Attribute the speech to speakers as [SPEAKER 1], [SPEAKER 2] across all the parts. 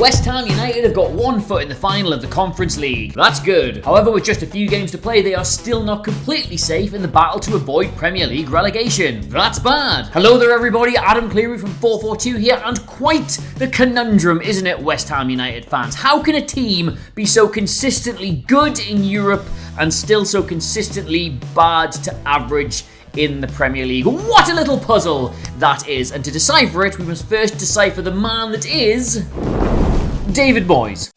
[SPEAKER 1] West Ham United have got one foot in the final of the Conference League. That's good. However, with just a few games to play, they are still not completely safe in the battle to avoid Premier League relegation. That's bad. Hello there everybody, Adam Cleary from FourFourTwo here, and quite the conundrum, isn't it, West Ham United fans? How can a team be so consistently good in Europe and still so consistently bad to average in the Premier League? What a little puzzle that is. And to decipher it, we must first decipher the man that is David Moyes.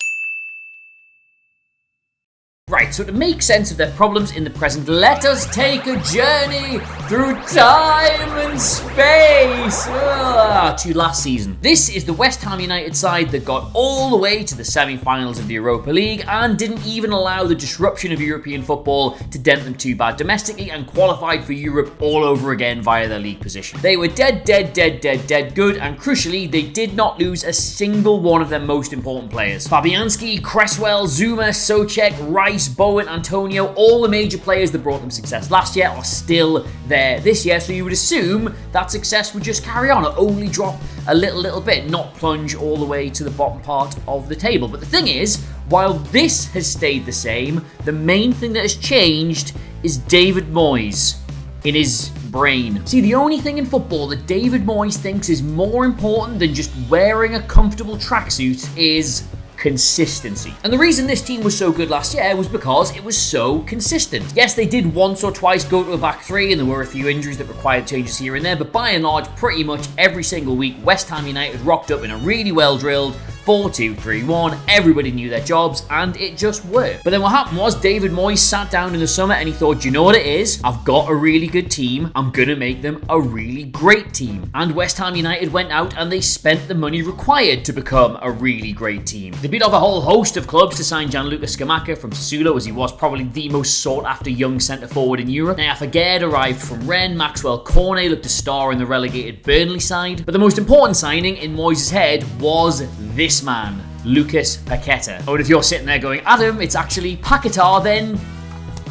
[SPEAKER 1] Right, so to make sense of their problems in the present, let us take a journey through time and space to last season. This is the West Ham United side that got all the way to the semi-finals of the Europa League and didn't even allow the disruption of European football to dent them too bad domestically and qualified for Europe all over again via their league position. They were dead good, and crucially, they did not lose a single one of their most important players. Fabianski, Cresswell, Zuma, Souček, Rice, Bowen, Antonio, all the major players that brought them success last year are still there this year, so you would assume that success would just carry on or only drop a little bit, not plunge all the way to the bottom part of the table. But the thing is, while this has stayed the same, the main thing that has changed is David Moyes in his brain. See, the only thing in football that David Moyes thinks is more important than just wearing a comfortable tracksuit is consistency. And the reason this team was so good last year was because it was so consistent. Yes, they did once or twice go to a back three and there were a few injuries that required changes here and there, but by and large, pretty much every single week, West Ham United rocked up in a really well-drilled 4-2-3-1, everybody knew their jobs, and it just worked. But then what happened was David Moyes sat down in the summer and he thought, you know what it is? I've got a really good team, I'm gonna make them a really great team. And West Ham United went out and they spent the money required to become a really great team. They beat off a whole host of clubs to sign Gianluca Scamacca from Sassuolo, as he was probably the most sought after young centre forward in Europe. Naya Fagerd arrived from Rennes, Maxwell Cornet looked a star in the relegated Burnley side. But the most important signing in Moyes' head was this man, Lucas Paqueta. Oh, and if you're sitting there going, Adam, it's actually Paquetá, then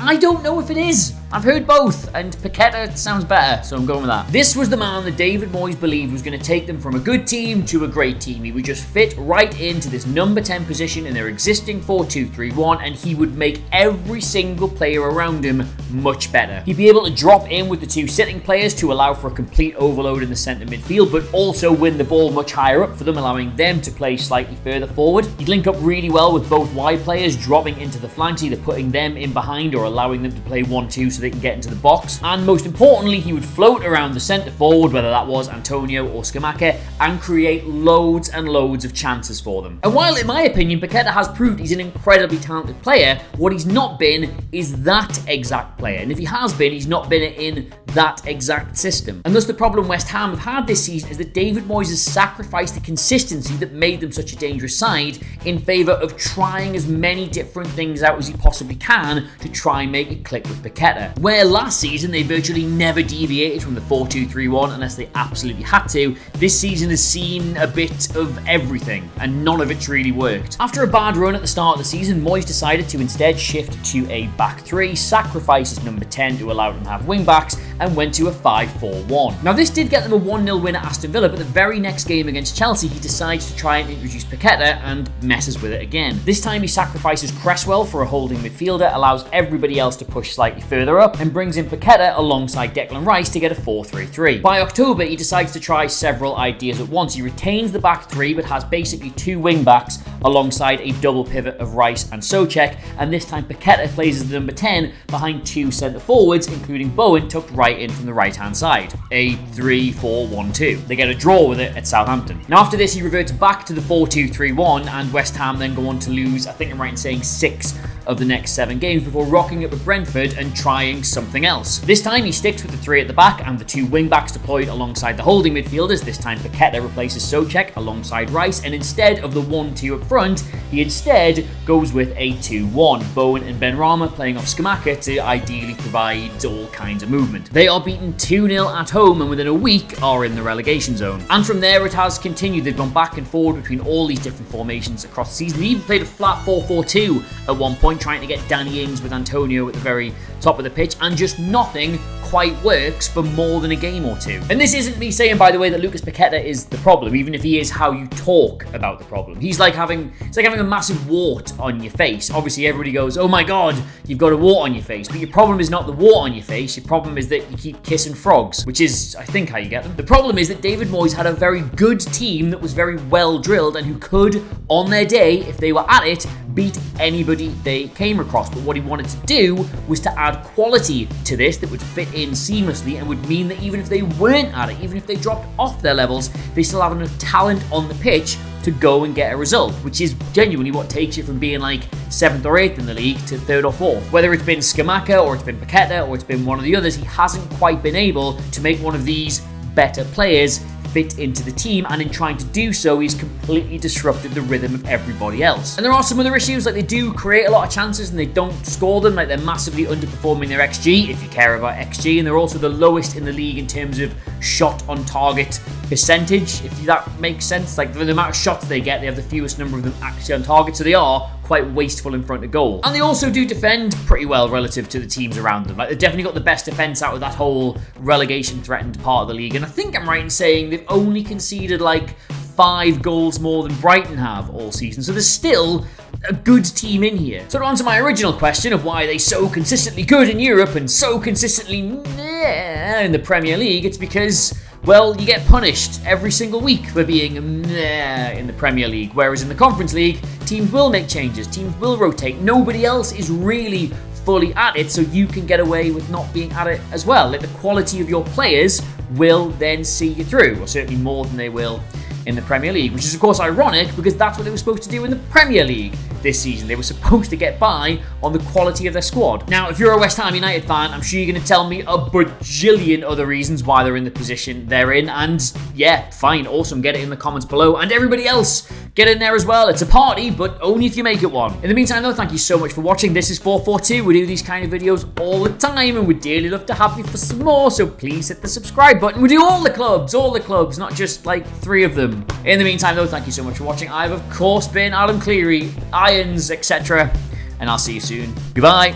[SPEAKER 1] I don't know if it is. I've heard both, and Paqueta sounds better, so I'm going with that. This was the man that David Moyes believed was going to take them from a good team to a great team. He would just fit right into this number 10 position in their existing 4-2-3-1, and he would make every single player around him much better. He'd be able to drop in with the two sitting players to allow for a complete overload in the centre midfield, but also win the ball much higher up for them, allowing them to play slightly further forward. He'd link up really well with both wide players, dropping into the flanks, either putting them in behind or allowing them to play 1-2 so they can get into the box. And most importantly, he would float around the centre forward, whether that was Antonio or Scamacca, and create loads and loads of chances for them. And while in my opinion Paqueta has proved he's an incredibly talented player, what he's not been is that exact player. And if he has been, he's not been in that exact system. And thus the problem West Ham have had this season is that David Moyes has sacrificed the consistency that made them such a dangerous side in favour of trying as many different things out as he possibly can to try and make it click with Paqueta. Where last season they virtually never deviated from the 4-2-3-1 unless they absolutely had to, this season has seen a bit of everything and none of it's really worked. After a bad run at the start of the season, Moyes decided to instead shift to a back three, sacrifice his number 10 to allow them to have wing backs, and went to a 5-4-1. Now this did get them a 1-0 win at Aston Villa, but the very next game against Chelsea he decides to try and introduce Paqueta and messes with it again. This time he sacrifices Cresswell for a holding midfielder, allows everybody else to push slightly further up, and brings in Paqueta alongside Declan Rice to get a 4-3-3. By October he decides to try several ideas at once. He retains the back three but has basically two wing backs alongside a double pivot of Rice and Souček, and this time Paqueta plays as the number 10 behind two centre forwards, including Bowen tucked right in from the right hand side. A 3-4-1-2. They get a draw with it at Southampton. Now after this he reverts back to the 4-2-3-1, and West Ham then go on to lose, I think I'm right in saying, 6 of the next 7 games before rocking up at Brentford and trying something else. This time he sticks with the 3 at the back and the 2 wing backs deployed alongside the holding midfielders. This time Paqueta replaces Souček alongside Rice, and instead of the 1-2 up front, he instead goes with a 2-1. Bowen and Benrahma playing off Scamacca to ideally provide all kinds of movement. They are beaten 2-0 at home and within a week are in the relegation zone. And from there it has continued. They've gone back and forward between all these different formations across the season. They even played a flat 4-4-2 at one point, trying to get Danny Ings with Antonio at the very top of the pitch, and just nothing quite works for more than a game or two. And this isn't me saying, by the way, that Lucas Paqueta is the problem, even if he is how you talk about the problem. It's like having a massive wart on your face. Obviously, everybody goes, oh my God, you've got a wart on your face. But your problem is not the wart on your face. Your problem is that you keep kissing frogs, which is, I think, how you get them. The problem is that David Moyes had a very good team that was very well drilled and who could, on their day, if they were at it, beat anybody they came across. But what he wanted to do was to add quality to this that would fit in seamlessly and would mean that even if they weren't at it, even if they dropped off their levels, they still have enough talent on the pitch to go and get a result, which is genuinely what takes you from being like 7th or 8th in the league to 3rd or 4th. Whether it's been Scamacca or it's been Paqueta or it's been one of the others, he hasn't quite been able to make one of these better players fit into the team, and in trying to do so, he's completely disrupted the rhythm of everybody else. And there are some other issues, like they do create a lot of chances and they don't score them, like they're massively underperforming their XG, if you care about XG, and they're also the lowest in the league in terms of shot on target percentage, if that makes sense. Like the amount of shots they get, they have the fewest number of them actually on target, so they are quite wasteful in front of goal. And they also do defend pretty well relative to the teams around them. Like they've definitely got the best defense out of that whole relegation threatened part of the league, and I think I'm right in saying they've only conceded like 5 goals more than Brighton have all season, so there's still a good team in here. So to answer my original question of why are they so consistently good in Europe and so consistently in the Premier League, it's because, well, you get punished every single week for being in the Premier League, whereas in the Conference League, teams will make changes, teams will rotate, nobody else is really fully at it, so you can get away with not being at it as well. Like the quality of your players will then see you through, or certainly more than they will in the Premier League, which is of course ironic because that's what they were supposed to do in the Premier League this season. They were supposed to get by on the quality of their squad. Now, if you're a West Ham United fan, I'm sure you're going to tell me a bajillion other reasons why they're in the position they're in, and yeah, fine, awesome, get it in the comments below, and everybody else, get in there as well. It's a party, but only if you make it one. In the meantime though, thank you so much for watching. This is FourFourTwo. We do these kind of videos all the time, and we'd dearly love to have you for some more, so please hit the subscribe button. We do all the clubs, not just like 3 of them. In the meantime though, thank you so much for watching. I've of course been Adam Cleary, Irons, etc. And I'll see you soon. Goodbye.